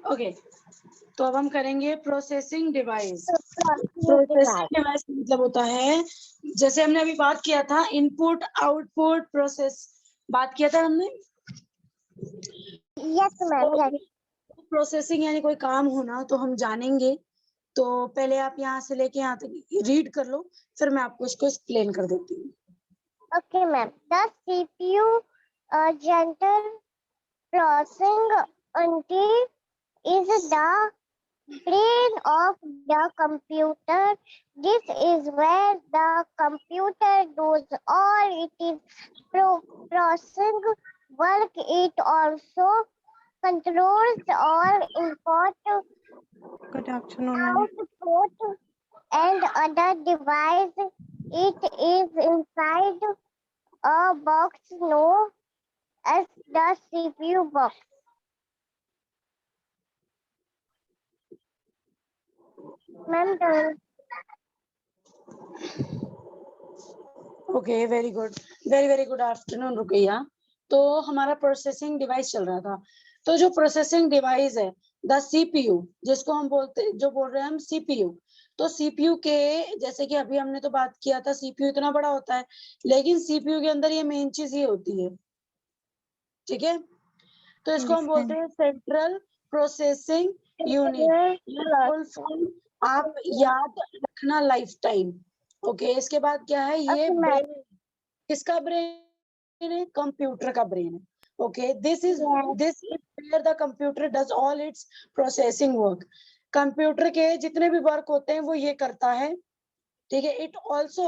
Okay, तो अब हम करेंगे प्रोसेसिंग डिवाइस। प्रोसेसिंग डिवाइस मतलब होता है, जैसे हमने अभी बात किया था इनपुट आउटपुट प्रोसेस, बात किया था हमने। Yes ma'am. प्रोसेसिंग यानी कोई काम होना, तो हम जानेंगे। तो पहले आप यहाँ से लेके यहाँ तक रीड कर लो, फिर मैं आपको इसको एक्सप्लेन कर देती हूँ। Okay, ma'am. The CPU gentle processing unit is the brain of the computer. This is where the computer does all it is processing work. It also controls all input, Good afternoon, ma'am. output, and other device. It is inside a box known as the CPU box. Ma'am, okay, very good, very good afternoon Ruqaiya. तो हमारा processing device चल रहा था। तो जो processing device है, the CPU, जिसको हम बोलते, जो बोल रहे हैं हम सीपीयू, तो सीपीयू के, जैसे कि अभी हमने तो बात किया था, सीपीयू इतना बड़ा होता है, लेकिन सीपीयू के अंदर ये मेन चीज ये होती है, ठीक है। तो इसको हम बोलते हैं central processing unit. Full form आप याद रखना लाइफ टाइम। ओके, इसके बाद क्या है, ये ब्रेन, किसका ब्रेन है, कंप्यूटर का ब्रेन है। Okay, this is where the computer does all its processing work. Computer के जितने भी वर्क होते हैं वो ये करता है, ठीक है। It also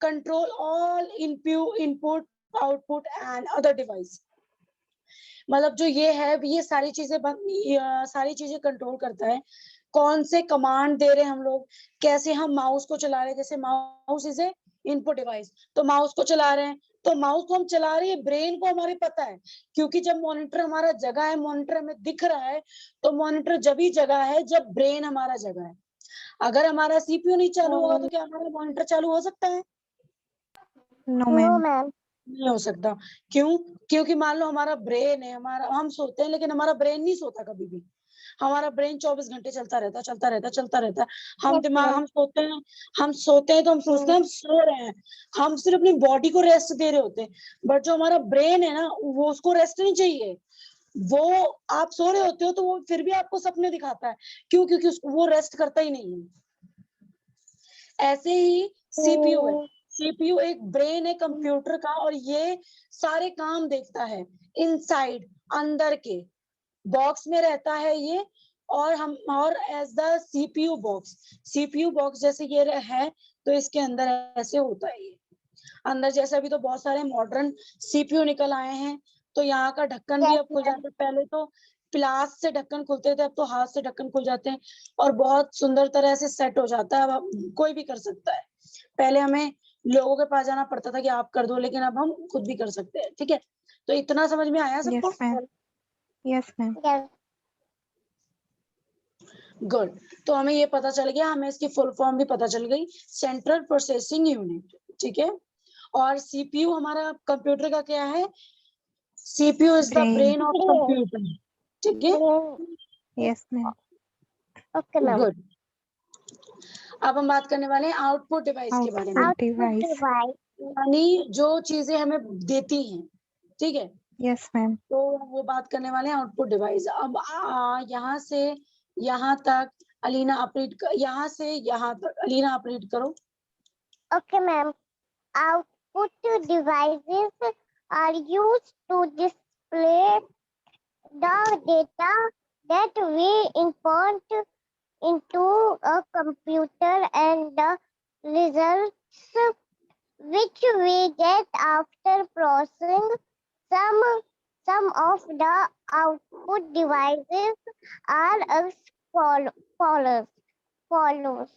control all input output and other device. मतलब जो ये है, ये सारी चीजें कंट्रोल करता है। कौन से कमांड दे रहे हैं हम लोग, कैसे हम माउस को चला रहे हैं, जैसे mouse is a input device, तो माउस को चला रहे हैं, तो माउस को हम चला रहे हैं, ब्रेन को हमारे पता है, क्योंकि जब मॉनिटर हमारा जगह है, मॉनिटर हमें दिख रहा है, तो मॉनिटर जब ही जगह है जब ब्रेन हमारा जगह है। अगर हमारा सीपीयू नहीं चालू होगा तो क्या हमारा मॉनिटर चालू हो सकता है? No, no, ma'am. ma'am. नहीं हो सकता। क्यों? क्योंकि मान लो हमारा ब्रेन है, हमारा, हम सोते हैं लेकिन हमारा ब्रेन नहीं सोता कभी भी। हमारा ब्रेन 24 घंटे चलता रहता है। हम दिमाग, हम सोते हैं तो हम सोचते हैं हम सो रहे हैं, हम सिर्फ अपनी बॉडी को रेस्ट दे रहे होते हैं। बट जो हमारा ब्रेन है ना, वो, उसको रेस्ट नहीं चाहिए। वो, आप सो रहे होते हो तो वो फिर भी आपको सपने दिखाता है। क्यों? क्योंकि उसको वो रेस्ट करता ही नहीं है। ऐसे ही सीपीयू है। सीपीयू एक ब्रेन है कंप्यूटर का, और ये सारे काम देखता है इनसाइड, अंदर के बॉक्स में रहता है ये। और एज द सीपीयू बॉक्स जैसे ये है, तो इसके अंदर ऐसे होता है ये अंदर। जैसे अभी तो बहुत सारे मॉडर्न सीपीयू निकल आए हैं, तो यहाँ का ढक्कन भी अब खुल जाता है। पहले तो प्लास से ढक्कन खुलते थे, अब तो हाथ से ढक्कन खुल जाते हैं, और बहुत सुंदर तरह से सेट हो जाता है। अब कोई भी कर सकता है। पहले हमें लोगों के पास जाना पड़ता था कि आप कर दो, लेकिन अब हम खुद भी कर सकते हैं, ठीक है। तो इतना समझ में आया सबको? Yes, ma'am. Yes, ma'am. Yes. Good. तो हमें ये पता चल गया, हमें इसकी फुल फॉर्म भी पता चल गई, सेंट्रल प्रोसेसिंग यूनिट, ठीक है। और सीपीयू हमारा कंप्यूटर का क्या है? CPU is the brain of computer, ठीक है। Yes, ma'am. Okay, ma'am. Good. अब हम बात करने वाले हैं आउटपुट डिवाइस के बारे में, Output device. यानी जो चीजें हमें देती हैं, ठीक है। Yes, ma'am. तो वो बात करने वाले हैं आउटपुट डिवाइस। अब यहाँ से यहाँ तक अलीना ऑपरेट, यहाँ से यहाँ तक अलीना ऑपरेट करो। Okay, ma'am. Output devices are used to display the data that we input into a computer and the results which we get after processing. Some of the output devices are as follows.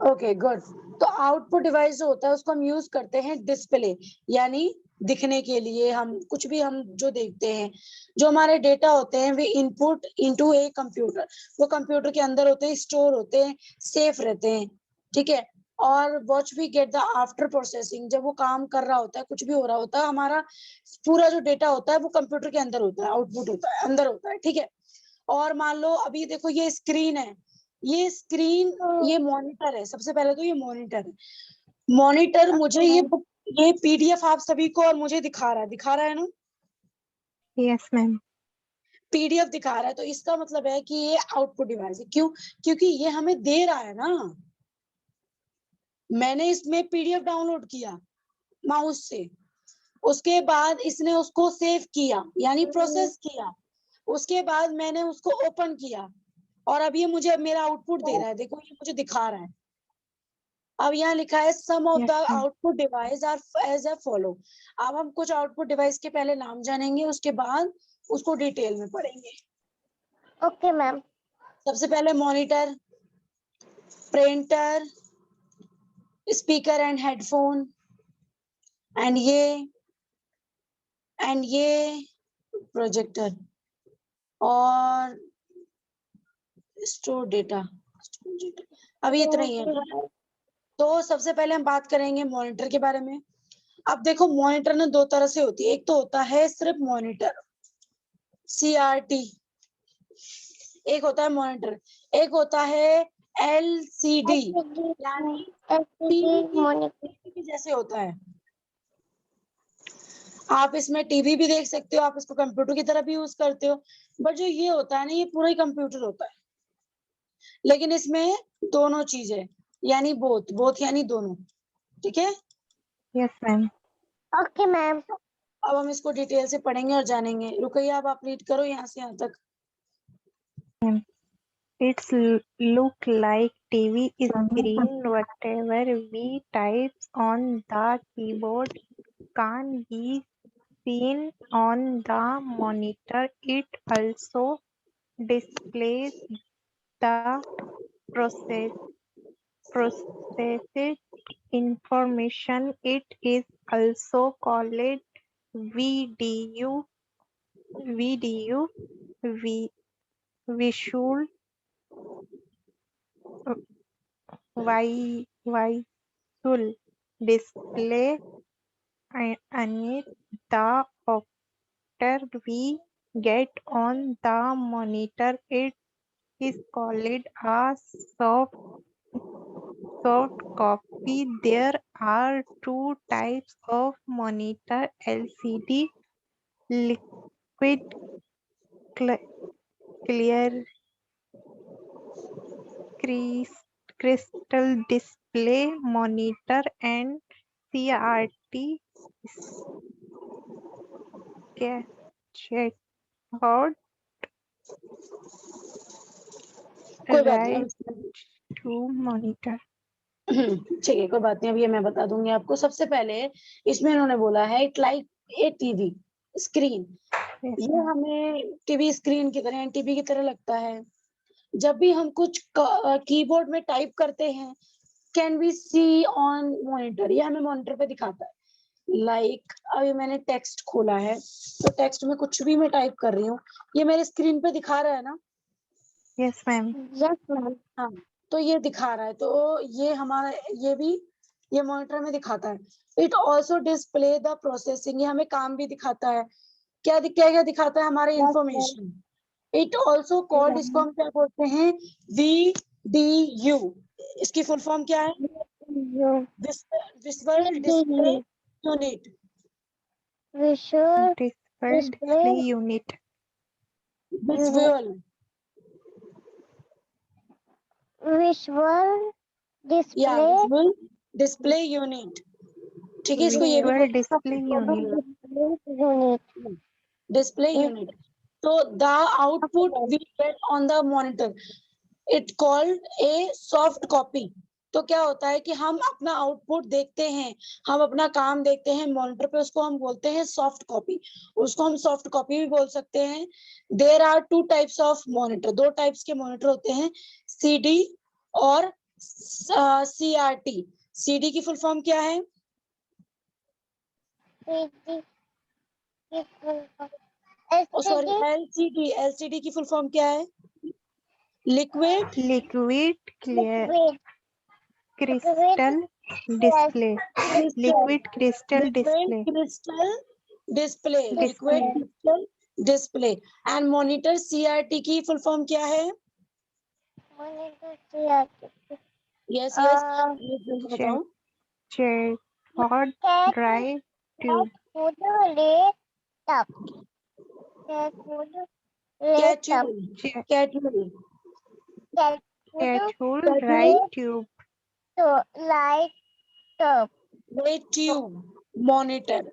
Okay, good. तो output device जो होता है उसको हम use करते हैं display, यानी दिखने के लिए। हम कुछ भी हम जो देखते हैं, जो हमारे डेटा होते हैं, वे इनपुट इनटू ए कंप्यूटर, वो कंप्यूटर के अंदर होते हैं, स्टोर होते हैं, सेफ रहते हैं, ठीक है। और what we get the after processing, जब वो काम कर रहा होता है, कुछ भी हो रहा होता है, हमारा पूरा जो डेटा होता है वो कंप्यूटर के अंदर होता है, आउटपुट होता है, अंदर होता है, ठीक है। और मान लो अभी देखो ये स्क्रीन है, ये स्क्रीन, ये मॉनिटर है। सबसे पहले तो ये मॉनिटर है। मॉनिटर मुझे ये बुक, ये पीडीएफ आप सभी को और मुझे दिखा रहा है ना, Yes, ma'am. पीडीएफ दिखा रहा है। तो इसका मतलब है कि ये आउटपुट डिवाइस है। क्यों? क्योंकि ये हमें दे रहा है ना, मैंने इसमें पीडीएफ डाउनलोड किया माउस से, उसके बाद इसने उसको सेव किया यानी प्रोसेस किया, उसके बाद मैंने उसको ओपन किया और अब ये मुझे मेरा आउटपुट दे रहा है। देखो ये मुझे दिखा रहा है। अब यहाँ लिखा है some of the Yes, ma'am. Output device are as a follow. अब हम कुछ आउटपुट डिवाइस के पहले नाम जानेंगे, उसके बाद उसको डिटेल में पढ़ेंगे। Okay, ma'am. सबसे पहले monitor, printer, speaker and headphone, and ये प्रोजेक्टर और स्टोर डेटा। अभी इतना ही है। तो सबसे पहले हम बात करेंगे मॉनिटर के बारे में। अब देखो मॉनिटर ना दो तरह से होती है, एक तो होता है सिर्फ मॉनिटर CRT, एक होता है मॉनिटर, एक होता है LCD यानी टीवी के जैसे होता है। आप इसमें टीवी भी देख सकते हो, आप इसको कंप्यूटर की तरह भी यूज करते हो, बट जो ये होता है ना, ये पूरा ही कंप्यूटर होता है। लेकिन इसमें दोनों चीजें यानी बोथ यानी दोनों। ठीक है, Yes, ma'am. Okay, ma'am. अब हम इसको डिटेल से पढ़ेंगे और जानेंगे। रुकैया, अब आप रीड करो यहाँ से यहाँ तक। It's look like TV screen. Whatever we type on the keyboard can be seen on the monitor. It also displays the processed information. It is also called VDU, visual visual display, and the after we get on the monitor, it is called a soft copy. There are two types of monitor: LCD, liquid clear crystal display monitor, and CRT checkout कोई बात नहीं, right to monitor. ठीक है, कोई बात नहीं, अब ये मैं बता दूंगी आपको। सबसे पहले इसमें इन्होंने बोला है it like a TV screen. Yes, ये ma'am. हमें टीवी स्क्रीन की तरह, टीवी की तरह लगता है। जब भी हम कुछ कीबोर्ड में टाइप करते हैं, can we see on monitor, ये हमें मॉनिटर पे दिखाता है। लाइक अभी मैंने टेक्स्ट खोला है, तो टेक्स्ट में कुछ भी मैं टाइप कर रही हूँ, ये मेरे स्क्रीन पे दिखा रहा है ना। Yes, ma'am. Yes, ma'am. हाँ, तो ये दिखा रहा है, तो ये हमारा ये भी ये मॉनिटर में दिखाता है। It also display the processing, ये हमें काम भी दिखाता है। क्या क्या दिखाता है? हमारे Yes, information. It also called, इसको हम क्या बोलते हैं? VDU। इसकी फुल फॉर्म क्या है? you visual display unit. visual Display display unit. Visual visual या display विजुअल डिस्प्ले यूनिट। ठीक है, इसको ये भी Visual display unit. unit. Display unit. तो the output we get on the monitor it called a soft copy. तो क्या होता है कि हम अपना आउटपुट देखते हैं, हम अपना काम देखते हैं मॉनिटर पे, उसको हम बोलते हैं सॉफ्ट कॉपी। उसको हम सॉफ्ट कॉपी भी बोल सकते हैं। There are two types of monitor, दो टाइप्स के मॉनिटर होते हैं, CD और CRT। CD की फुल फॉर्म क्या है? सॉरी, LCD की फुल फॉर्म क्या है? Liquid Liquid clear crystal display. Liquid crystal display. Crystal display, liquid crystal display. And monitor CRT की फुल फॉर्म क्या है? monitor CRT. यस यस, बताओ। cathode ray tube, Cathode ray tube. Cathode ray tube. Cathode Cathode cathode ray tube, light tube. Ray tube monitor.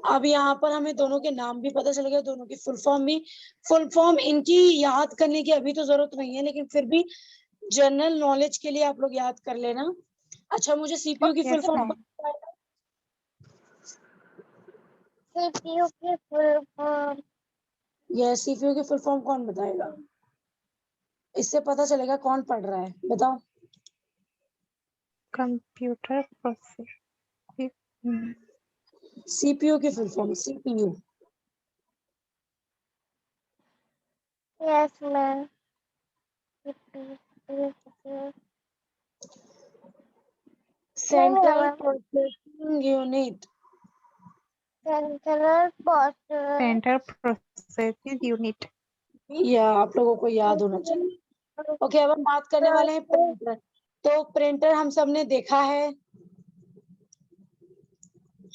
अब यहाँ पर हमें दोनों के नाम भी पता चल गया, दोनों की फुल फॉर्म भी। फुल फॉर्म इनकी याद करने की अभी तो जरूरत नहीं है, लेकिन फिर भी जनरल नॉलेज के लिए आप लोग याद कर लेना। अच्छा, मुझे CPU की full yes form ma'am, CPU की full form. ये CPU की फुल फॉर्म कौन बताएगा? इससे पता चलेगा कौन पढ़ रहा है, बताओ। computer processor, CPU की full form, CPU Yes, ma'am. CPU. Central processing unit. Central processor. center processing unit, या आप लोगों को याद होना चाहिए। ओके, अब हम बात करने वाले हैं प्रिंटर। तो प्रिंटर हम सब ने देखा है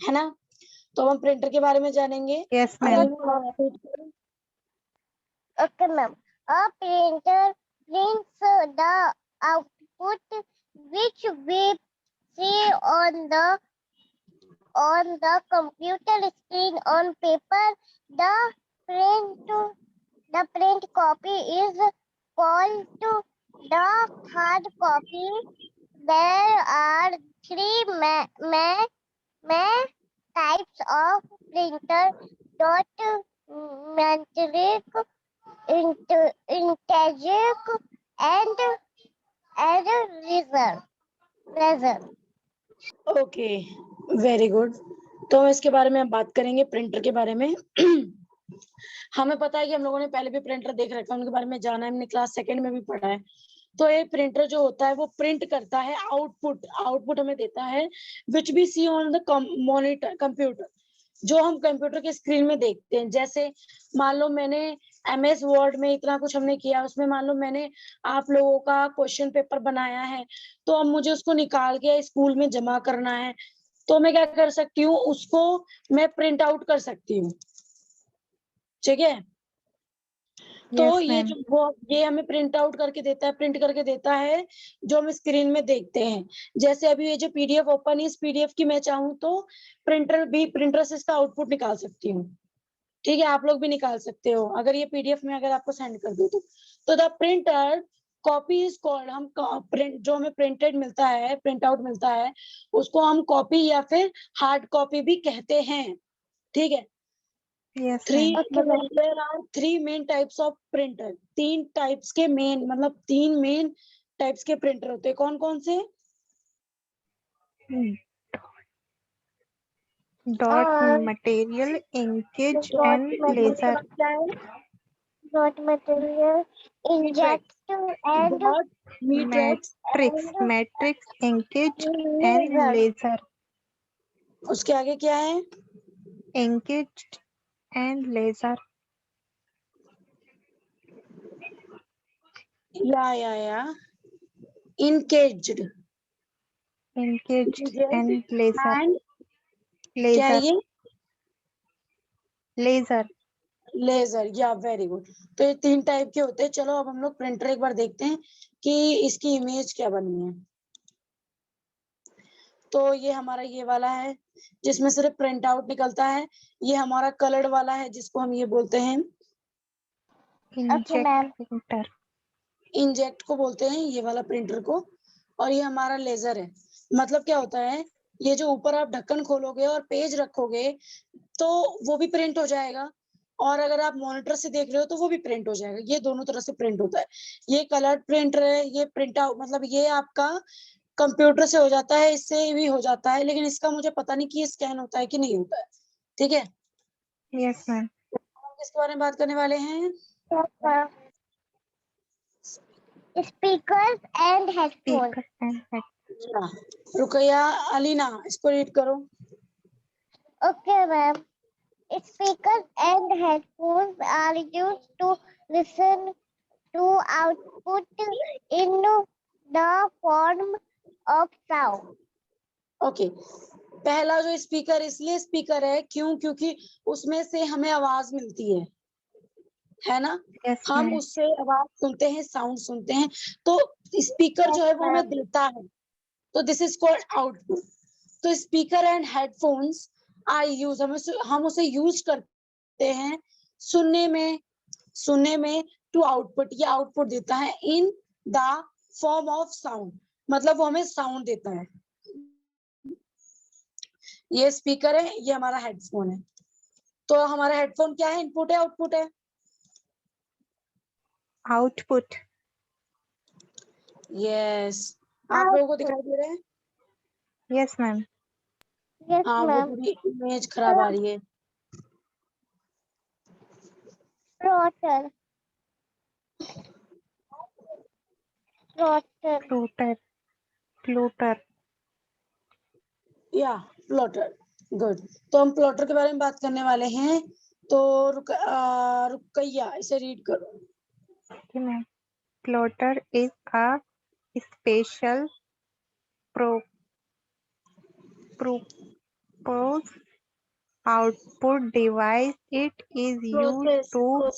ना? तो हम प्रिंटर के बारे में जानेंगे। yes ma'am, Okay, ma'am. A printer prints the output which we see on the computer screen on paper. The print copy is called the hard copy. There are three types of printer: dot metric, inkjet, and razor. Okay, very good. तो हम इसके बारे में अब बात करेंगे, printer के बारे में। हमें पता है कि हम लोगों ने पहले भी प्रिंटर देख रखा है, उनके बारे में जाना है, हमने क्लास सेकंड में भी पढ़ा है। तो ये प्रिंटर जो होता है वो प्रिंट करता है आउटपुट हमें देता है which be see on the monitor computer, जो हम कंप्यूटर के स्क्रीन में देखते हैं। जैसे मान लो मैंने MS वर्ड में इतना कुछ हमने किया, उसमें मान लो मैंने आप लोगों का क्वेश्चन पेपर बनाया है, तो अब मुझे उसको निकाल के स्कूल में जमा करना है, तो मैं क्या कर सकती हूँ, उसको मैं प्रिंट आउट कर सकती हूँ। ठीक है, तो yes ये ma'am, जो ये हमें प्रिंट करके देता है जो हम स्क्रीन में देखते हैं। जैसे अभी ये जो PDF ओपन है, इस PDF की मैं चाहूँ तो प्रिंटर से इसका आउटपुट निकाल सकती हूँ। ठीक है, आप लोग भी निकाल सकते हो अगर ये PDF में अगर आपको सेंड कर दो तो the printer copy is called, हम प्रिंट जो हमें प्रिंटेड मिलता है, प्रिंट आउट मिलता है, उसको हम कॉपी या फिर हार्ड कॉपी भी कहते हैं। ठीक है, yes थ्री ma'am, मतलब there are 3 main types of printer. 3 types के मेन मतलब 3 मेन टाइप्स के प्रिंटर होते हैं। कौन कौन से? dot material, inkjet Dot and material, laser, dot material, inject and dot metrics, matrix, inkjet and laser. laser, उसके आगे क्या है? inkjet and laser, या inkjet inkjet and laser, and क्या है laser, ये? laser, laser. या वेरी गुड। तो ये 3 टाइप के होते हैं। चलो अब हम लोग प्रिंटर एक बार देखते हैं कि इसकी इमेज क्या बनी है। तो ये हमारा ये वाला है जिसमें सिर्फ प्रिंट आउट निकलता है। ये हमारा कलर्ड वाला है जिसको हम ये बोलते हैं Okay, ma'am. inject printer, inject को बोलते हैं ये वाला प्रिंटर को। और ये हमारा लेजर है। मतलब क्या होता है, ये जो ऊपर आप ढक्कन खोलोगे और पेज रखोगे तो वो भी प्रिंट हो जाएगा, और अगर आप मॉनिटर से देख रहे हो तो वो भी प्रिंट हो जाएगा। ये दोनों तरह से प्रिंट होता है। ये कलर प्रिंटर है, ये प्रिंट आउट मतलब ये आपका कंप्यूटर से हो जाता है, इससे भी हो जाता है, लेकिन इसका मुझे पता नहीं कि ये स्कैन होता है कि नहीं होता है। ठीक है, yes ma'am, हम किसके बारे में बात करने वाले हैं? Speakers and headphones. speaker and head, Ruqaiya Alina, इसको रीड करो। Okay, ma'am. Speakers and headphones are used to listen to output in the form of sound. Okay पहला जो स्पीकर इसलिए स्पीकर है क्योंकि उसमें से हमें आवाज मिलती है ना? Yes, हम ma'am. उससे आवाज सुनते हैं, साउंड सुनते हैं, तो स्पीकर जो है वो हमें देता है, तो दिस इज कॉल्ड आउटपुट। तो speaker and headphones are use, हम उसे यूज करते हैं सुनने में टू आउटपुट, ये आउटपुट देता है in the form of sound, मतलब वो हमें साउंड देता है। ये स्पीकर है, ये हमारा हेडफोन है। तो हमारा हेडफोन क्या है, इनपुट है आउटपुट है? Output. यस आप लोगों को दिखाई दे रहे हैं? Yes, ma'am. Yes, हाँ वो ma'am. थोड़ी इमेज खराब आ रही है। Plotter. Plotter. Plotter. Plotter. या प्लॉटर, गुड। तो हम प्लॉटर के बारे में बात करने वाले हैं, तो रुकैया इसे रीड करो। Okay, ma'am. Plotter is a special purpose output device. It is used to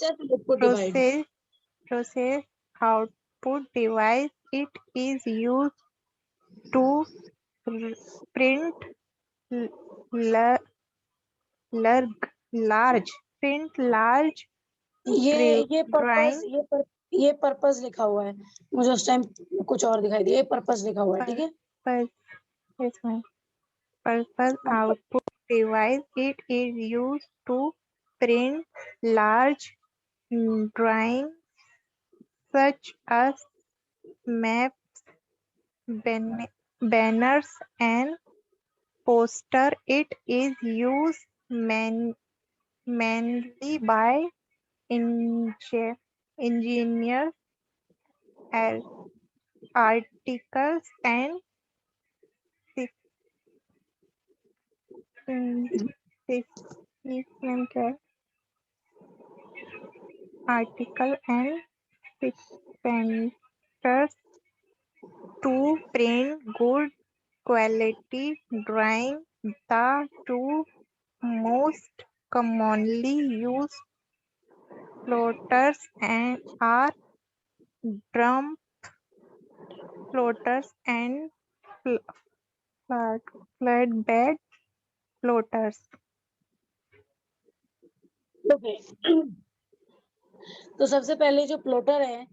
process output device. It is used to print l- large ये पर्पस drawing ये पर्पस लिखा हुआ है, मुझे उस टाइम कुछ और दिखाई दिया, ये पर्पस लिखा हुआ है, ठीक है। Yes, ma'am. Purpose output device. It is used to print large drawings such as maps, banners, and poster. It is used mainly by engineers, articles, and ma'am, क्या है? Article and printers to print good quality drawing. The two most commonly used plotters are drum plotters and flatbed plotters. Okay तो सबसे पहले जो plotter है,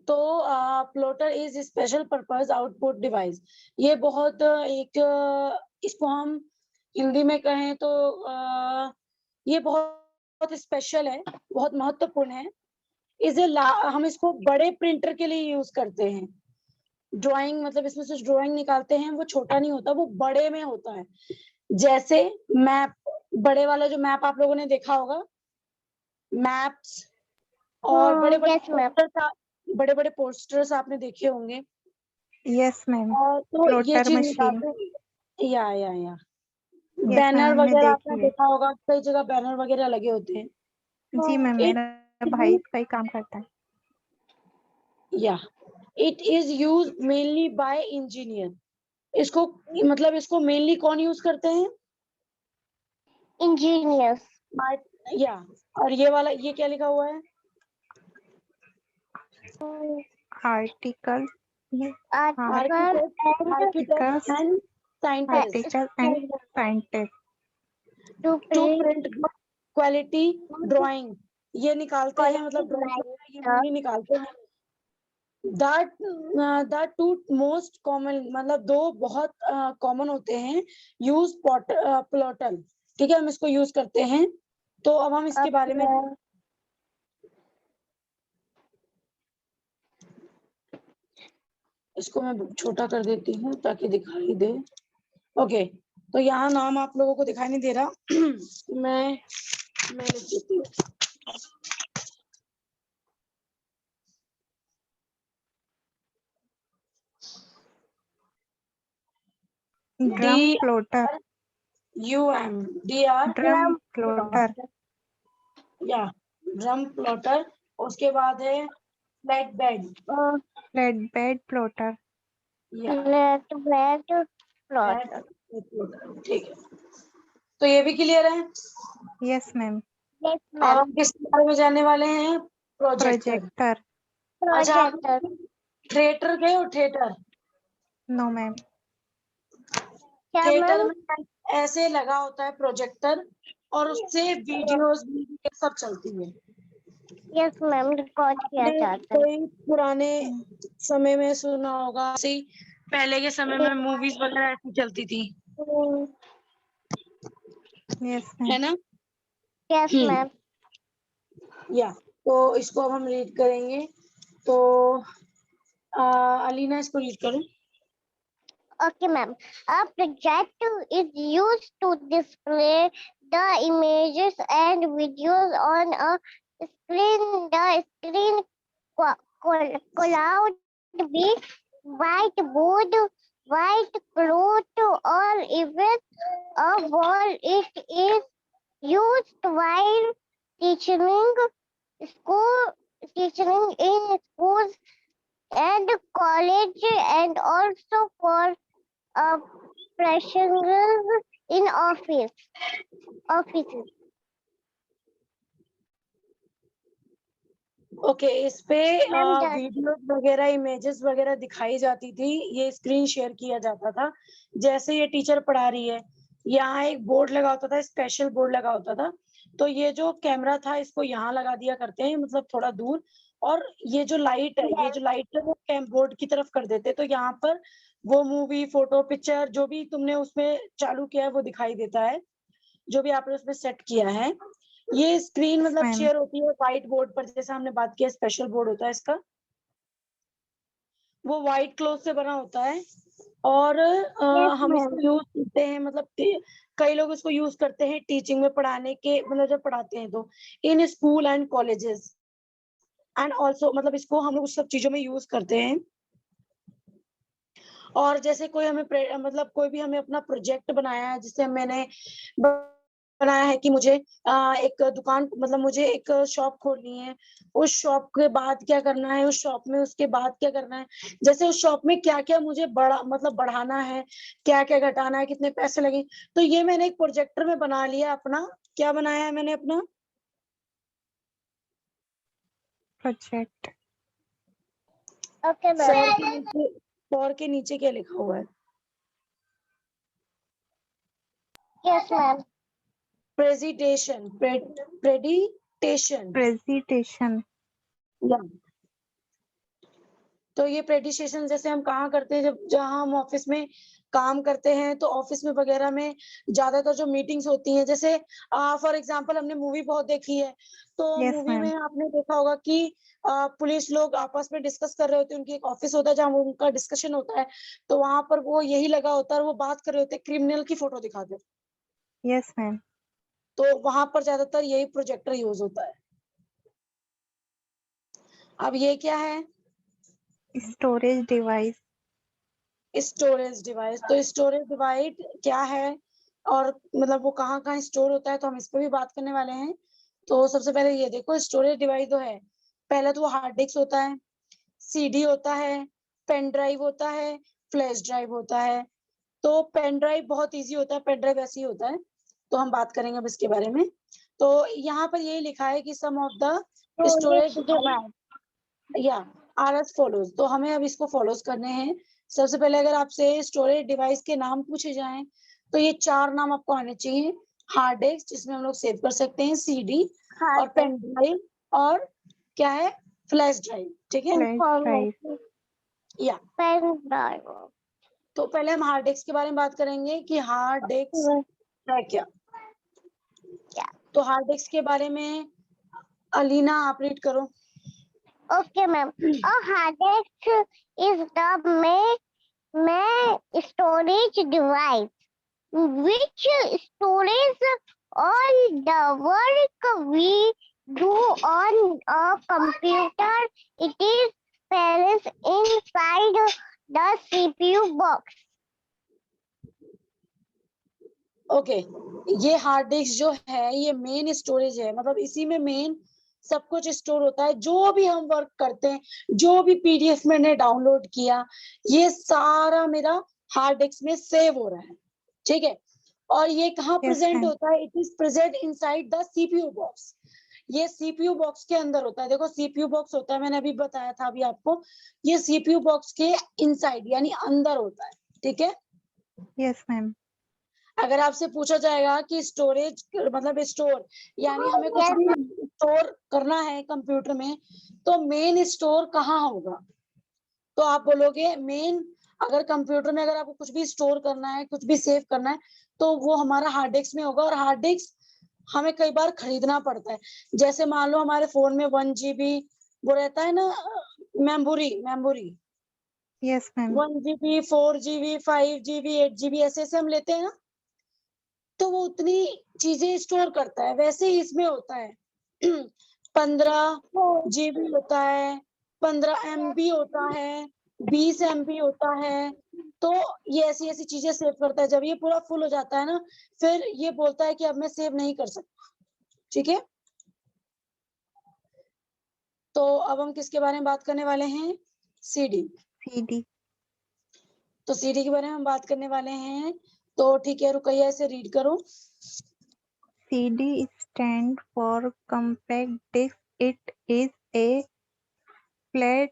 तो plotter is special purpose output device. ये बहुत इसको हम हिंदी में कहें तो ये बहुत स्पेशल है, बहुत महत्वपूर्ण है। हम इसको बड़े प्रिंटर के लिए यूज करते हैं। ड्राइंग मतलब इसमें से ड्राइंग निकालते हैं, वो छोटा नहीं होता, वो बड़े में होता है। जैसे मैप, बड़े वाला जो मैप आप लोगों ने देखा होगा, मैप्स, और बड़े बड़े पोस्टर्स आपने देखे होंगे। Yes, ma'am. और तो ये Plotter चीज machine. निकालते या Yes, बैनर ma'am, हमने वगैरह आपने देखी है। देखा होगा, कई जगह बैनर वगैरह लगे होते हैं। जी मैम, It मेरा भाई का ही काम करता है। या it is use mainly by engineer. इसको मतलब इसको मेनली कौन यूज करते हैं? Engineers. या और ये वाला, ये क्या लिखा हुआ है? Article. Architect and scientist Articles and scientists. To to print print quality drawing, ये निकालते हैं, मतलब ड्राइंग ये निकालते हैं। द टू मोस्ट कॉमन, मतलब दो बहुत कॉमन होते हैं, यूज प्लॉटर, ठीक है, हम इसको यूज करते हैं। तो अब हम इसके बारे में, इसको मैं छोटा कर देती हूँ ताकि दिखाई दे। ओके तो यहाँ नाम आप लोगों को दिखाई नहीं दे रहा मैं लिख देती हूँ। Drum plotter. UMDR drum plotter, या ड्रम प्लॉटर। उसके बाद है flat bed flat bed plotter, या flat plot. फ्लैट, ठीक है। तो ये भी क्लियर है। Yes ma'am. Yes, अब ma'am. हम किसके बारे में जानने वाले हैं? प्रोजेक्टर। प्रोजेक्टर, अच्छा, Projector. थिएटर गए हो? Theatre, no ma'am. क्या थिएटर मैम? में ऐसे लगा होता है प्रोजेक्टर, और उससे वीडियोस वीडियो सब चलती है। यस मैम, रिकॉर्ड किया आपने जाता है. कोई पुराने समय में सुना होगा, ऐसे पहले के समय में मूवीज वगैरह ऐसी चलती थी, यस है मैम। ना? Yes ma'am. या तो इसको अब हम रीड करेंगे। तो अलीना इसको रीड करो। Okay, ma'am. A projector is used to display the images and videos on a screen. The screen cloud be whiteboard, white cloth, or even a wall. It is used while teaching teaching in schools and college, and also for professionals in offices. Okay, इस पे ma'am done. Videos वगैरह images वगैरह दिखाई जाती थी, ये screen share किया जाता था। जैसे ये टीचर पढ़ा रही है, यहाँ एक बोर्ड लगा होता था, स्पेशल बोर्ड लगा होता था। तो ये जो कैमरा था इसको यहाँ लगा दिया करते हैं, मतलब थोड़ा दूर। और ये जो लाइट है, ये जो लाइट है वो बोर्ड की तरफ कर देते, तो यहाँ पर वो मूवी, फोटो, पिक्चर जो भी तुमने उसमें चालू किया है वो दिखाई देता है, जो भी आपने उसमें सेट किया है। ये स्क्रीन मतलब मैम। शेयर होती है व्हाइट बोर्ड पर, जैसे हमने बात किया स्पेशल बोर्ड होता है इसका, वो व्हाइट क्लॉथ से बना होता है। और Yes, हम ma'am. इसको यूज करते हैं, मतलब कई लोग इसको यूज करते हैं टीचिंग में, पढ़ाने के, मतलब जब पढ़ाते हैं तो in school and colleges and also, मतलब इसको हम लोग उस सब चीजों में यूज करते हैं। और जैसे कोई हमें मतलब कोई भी हमें अपना प्रोजेक्ट बनाया है, जिससे मैंने बनाया है कि मुझे एक दुकान, मतलब मुझे एक शॉप खोलनी है, उस शॉप के बाद क्या करना है, उस शॉप में उसके बाद क्या करना है, जैसे उस शॉप में क्या क्या मुझे बड़ा मतलब बढ़ाना है, क्या क्या घटाना है, कितने पैसे लगे, तो ये मैंने एक प्रोजेक्टर में बना लिया अपना। क्या बनाया है मैंने अपना? Project, Okay, for ma'am. के नीचे, फॉर के नीचे क्या लिखा हुआ है? Yes, ma'am. प्रेजिटेशन, प्रेडिटेशन। प्रेजेंटेशन, या तो ये प्रेडिटेशन जैसे हम कहाँ करते हैं, जब जहाँ हम ऑफिस में काम करते हैं, तो ऑफिस में वगैरह में ज्यादातर जो मीटिंग्स होती हैं, जैसे फॉर एग्जांपल हमने मूवी बहुत देखी है, तो यस मूवी में मैम। आपने देखा होगा कि पुलिस लोग आपस में डिस्कस कर रहे होते हैं, उनकी एक ऑफिस होता है जहाँ वो उनका डिस्कशन होता है, तो वहां पर वो यही लगा होता है और वो बात कर रहे होते हैं, क्रिमिनल की फोटो दिखाते हैं, यस मैम। तो वहां पर ज्यादातर यही प्रोजेक्टर यूज होता है। अब ये क्या है? Storage device, storage device. तो स्टोरेज डिवाइस क्या है और मतलब वो कहाँ कहाँ स्टोर होता है, तो हम इस पे भी बात करने वाले हैं। तो सबसे पहले ये देखो, स्टोरेज डिवाइस जो है, पहले तो वो हार्ड डिस्क होता है, सीडी होता है, पेन ड्राइव होता है, फ्लैश ड्राइव होता है। तो पेन ड्राइव बहुत इजी होता है, पेन ड्राइव ऐसे ही होता है, तो हम बात करेंगे अब इसके बारे में। तो यहाँ पर यही लिखा है कि some of the Storage storage device. या आर एस फॉलोज, तो हमें अब इसको फॉलोज करने हैं। सबसे पहले अगर आपसे स्टोरेज डिवाइस के नाम पूछे जाएं, तो ये 4 नाम आपको आने चाहिए। हार्ड डिस्क, जिसमें हम लोग सेव कर सकते हैं, सीडी और Hard disk. पेन ड्राइव, और क्या है, फ्लैश ड्राइव, ठीक है। Flash drive, Information. या Pen drive. तो पहले हम हार्ड डिस्क के बारे में बात करेंगे कि हार्ड डिस्क है क्या। Yeah. तो हार्ड डिस्क के बारे में अलीना आप रीड करो। Okay, ma'am. A hard disk is the main storage device which stores all the work we do on a computer. It is present inside the CPU box. Okay, ये hard disk जो है ये main storage है, मतलब इसी में main सब कुछ स्टोर होता है। जो भी हम वर्क करते हैं, जो भी पीडीएफ मैंने डाउनलोड किया, ये सारा मेरा हार्ड डिस्क में सेव हो रहा है, ठीक है। और ये कहाँ Yes, प्रेजेंट ma'am. होता है? It is present inside the CPU box. ये सीपीयू बॉक्स के अंदर होता है। देखो सीपीयू बॉक्स होता है, मैंने अभी बताया था अभी आपको, ये सीपीयू बॉक्स के इनसाइड यानी अंदर होता है, ठीक है। Yes, ma'am. अगर आपसे पूछा जाएगा कि स्टोरेज मतलब स्टोर यानी हमें कुछ Yes, भी स्टोर करना है कंप्यूटर में, तो मेन स्टोर कहाँ होगा? तो आप बोलोगे मेन, अगर कंप्यूटर में अगर आपको कुछ भी स्टोर करना है, कुछ भी सेव करना है, तो वो हमारा हार्ड डिस्क में होगा। और हार्ड डिस्क हमें कई बार खरीदना पड़ता है। जैसे मान लो हमारे फोन में 1 GB वो रहता है ना, memory Yes, ma'am. 1 GB 4 GB 5 GB 8 GB ऐसे ऐसे हम लेते हैं ना, तो वो उतनी चीजें स्टोर करता है। वैसे ही इसमें होता है 15 GB होता है, 15 MB होता है, 20 MB होता है। तो ये ऐसी ऐसी चीजें सेव करता है। जब ये पूरा फुल हो जाता है ना, फिर ये बोलता है कि अब मैं सेव नहीं कर सकता, ठीक है। तो अब हम किसके बारे में बात करने वाले हैं? सीडी। CD. तो सीडी के बारे में हम बात करने वाले हैं। तो ठीक है, रुकैया इसे रीड करो। CD stand for compact disc. It is a flat,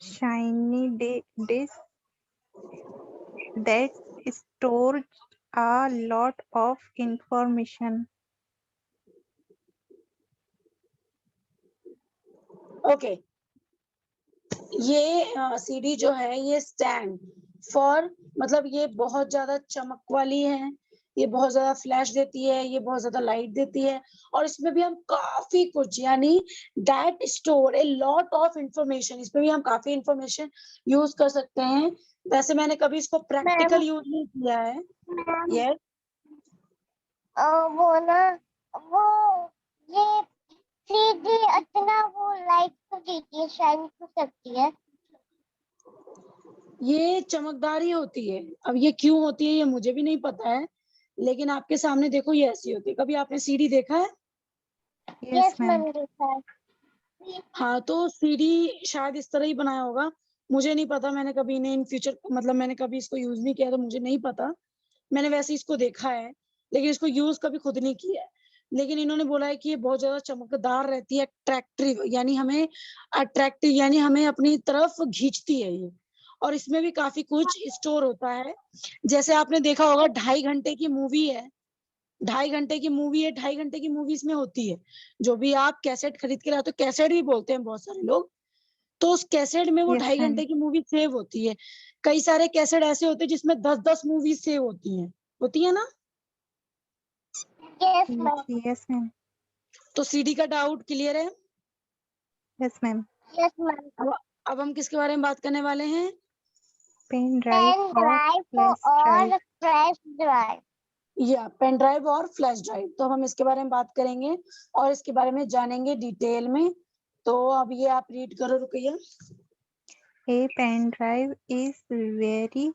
shiny disc that stores a lot of information. Okay, ये सीडी जो है ये स्टैंड फॉर, मतलब ये बहुत ज्यादा चमक वाली है, ये बहुत ज्यादा फ्लैश देती है, ये बहुत ज्यादा लाइट देती है। और इसमें भी हम काफी कुछ यानी that store a lot of information, इसमें भी हम काफी इंफॉर्मेशन यूज कर सकते हैं। वैसे मैंने कभी इसको प्रैक्टिकल यूज नहीं किया है। ma'am. यस, वो ना, वो ये सीधी इतना वो लाइट को देती है, शाइन को करती है। ये चमकदार ही होती है। अब ये क्यों होती है ये मुझे भी नहीं पता है, लेकिन आपके सामने देखो ये ऐसी होती है। कभी आपने सीडी देखा है? Yes, yes ma'am. मैम, देखा है। हाँ, तो सीडी शायद इस तरह ही बनाया होगा, मुझे नहीं पता। मैंने कभी इन्हें इन फ्यूचर मतलब मैंने कभी इसको यूज नहीं किया, तो मुझे नहीं पता। मैंने वैसे इसको देखा है, लेकिन इसको यूज कभी खुद नहीं किया है। लेकिन इन्होंने बोला है कि ये बहुत ज्यादा चमकदार रहती है, अट्रैक्टिव यानी हमें अट्रैक्टिव यानी हमें अपनी तरफ खींचती है ये। और इसमें भी काफी कुछ स्टोर होता है। जैसे आपने देखा होगा 2.5 घंटे की मूवी है, 2.5 घंटे की मूवी है, 2.5 घंटे की मूवी इसमें होती है। जो भी आप कैसेट खरीद के लाते हो, कैसेट भी बोलते हैं बहुत सारे लोग, तो उस कैसेट में वो Yes, 2.5 घंटे ma'am. की मूवी सेव होती है। कई सारे कैसेट ऐसे होते हैं जिसमें 10-10 मूवी सेव होती है ना। Yes ma'am. Yes, ma'am. तो सीडी का डाउट क्लियर है। Yes, ma'am. Yes ma'am. अब हम किसके बारे में बात करने वाले हैं? Pen drive pen or drive flash drive. और फ्लैश ड्राइव। या पेन ड्राइव और फ्लैश ड्राइव, तो हम इसके बारे में बात करेंगे और इसके बारे में जानेंगे डिटेल में। तो अब ये आप रीड करो, Ruqaiya. A pen drive is very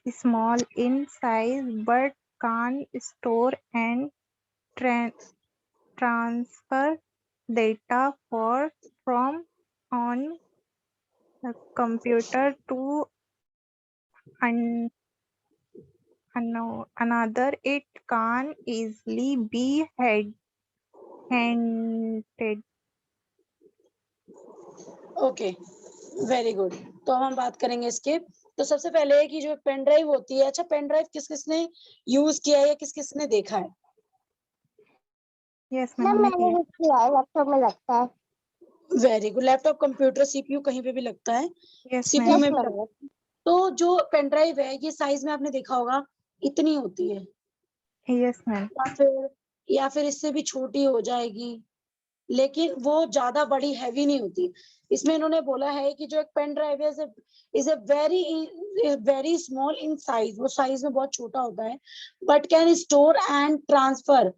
small in size but can store and transfer data from on a computer to an, another. It can easily be handled. Okay, very good. तो हम बात करेंगे इसके। तो सबसे पहले कि जो पेन ड्राइव होती है, अच्छा पेन ड्राइव किस किसने यूज किया है या किस किसने देखा है? Yes, ma'am ma'am. मैंने भी किया है, लैपटॉप में लगता है। Very good. Laptop, computer, CPU कहीं पे भी लगता है, Yes, सीपीयू ma'am. में यस भी लगता मैम। है। तो जो पेन ड्राइव है ये साइज में आपने देखा होगा इतनी होती है, Yes, ma'am. या फिर इससे भी छोटी हो जाएगी, लेकिन वो ज्यादा बड़ी हैवी नहीं होती। इसमें इन्होंने बोला है कि जो एक पेन ड्राइव है is a very small in size, वो साइज में बहुत छोटा होता है, but can store and transfer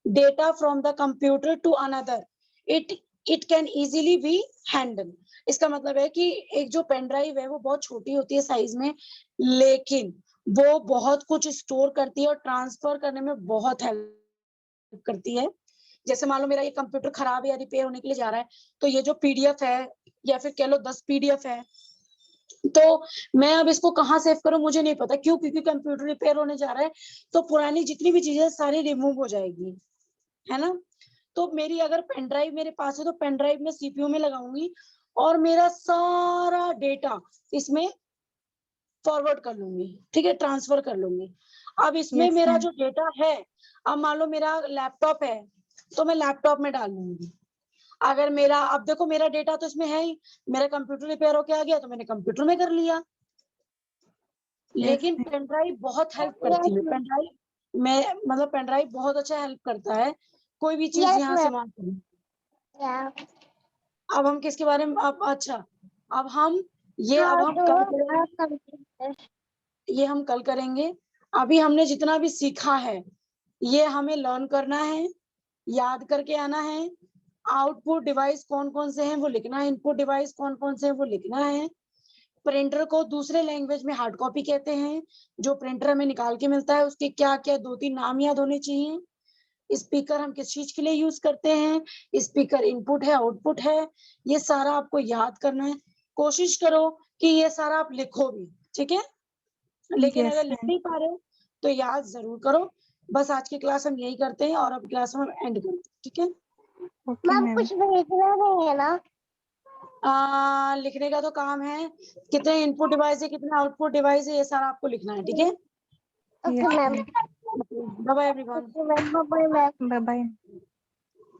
data from the computer to another. It it can easily be handle. इसका मतलब है कि एक जो पेन ड्राइव है वो बहुत छोटी होती है साइज में, लेकिन वो बहुत कुछ स्टोर करती है और ट्रांसफर करने में बहुत हेल्प करती है। जैसे मान लो मेरा ये कंप्यूटर खराब है या रिपेयर होने के लिए जा रहा है, तो ये जो पीडीएफ है या फिर कह लो 10 पीडीएफ है, तो मैं अब इसको कहाँ सेव करूं मुझे नहीं पता। क्यों? क्योंकि कंप्यूटर रिपेयर होने जा रहा है, तो पुरानी जितनी भी चीजें सारी रिमूव हो जाएगी, है ना। तो मेरी अगर पेन ड्राइव मेरे पास है तो पेन ड्राइव में सीपीयू में लगाऊंगी और मेरा सारा डेटा इसमें फॉरवर्ड कर लूंगी, ठीक है, ट्रांसफर कर लूंगी। अब इसमें Yes, मेरा ma'am. जो डेटा है, अब मान लो मेरा लैपटॉप है तो मैं लैपटॉप में डाल लूंगी। अगर मेरा, अब देखो मेरा डेटा तो इसमें है ही, मेरा कंप्यूटर रिपेयर होके आ गया तो मैंने कंप्यूटर में कर लिया। लेकिन ma'am. पेन ड्राइव बहुत हेल्प करती है, पेन ड्राइव में मतलब पेन ड्राइव बहुत अच्छा हेल्प करता है कोई भी चीज Yes, यहाँ से ma'am. वहां करने। Yeah. अब हम किसके बारे में, अब अच्छा, अब हम ये अब How हम to कल work करेंगे, a computer. ये हम कल करेंगे। अभी हमने जितना भी सीखा है ये हमें लर्न करना है, याद करके आना है। आउटपुट डिवाइस कौन कौन से हैं वो लिखना है, इनपुट डिवाइस कौन कौन से हैं वो लिखना है। प्रिंटर को दूसरे लैंग्वेज में हार्ड कॉपी कहते हैं। जो प्रिंटर हमें निकाल के मिलता है उसके क्या क्या 2-3 नाम याद होने चाहिए। स्पीकर हम किस चीज के लिए यूज करते हैं, स्पीकर इनपुट है आउटपुट है, ये सारा आपको याद करना है। कोशिश करो कि ये सारा आप लिखो भी, ठीक है। लेकिन Yes, अगर लिख ma'am. नहीं पा रहे हो तो याद जरूर करो। बस आज की क्लास हम यही करते हैं और अब क्लास हम एंड करते हैं, ठीक है। Okay, ma'am ma'am. कुछ भेजना नहीं है ना? लिखने का तो काम है, कितने इनपुट डिवाइस है कितने आउटपुट डिवाइस है ये सारा आपको लिखना है, ठीक है। Okay Yes, ma'am. ma'am. Bye bye everyone. Okay ma'am, bye ma'am. Bye bye.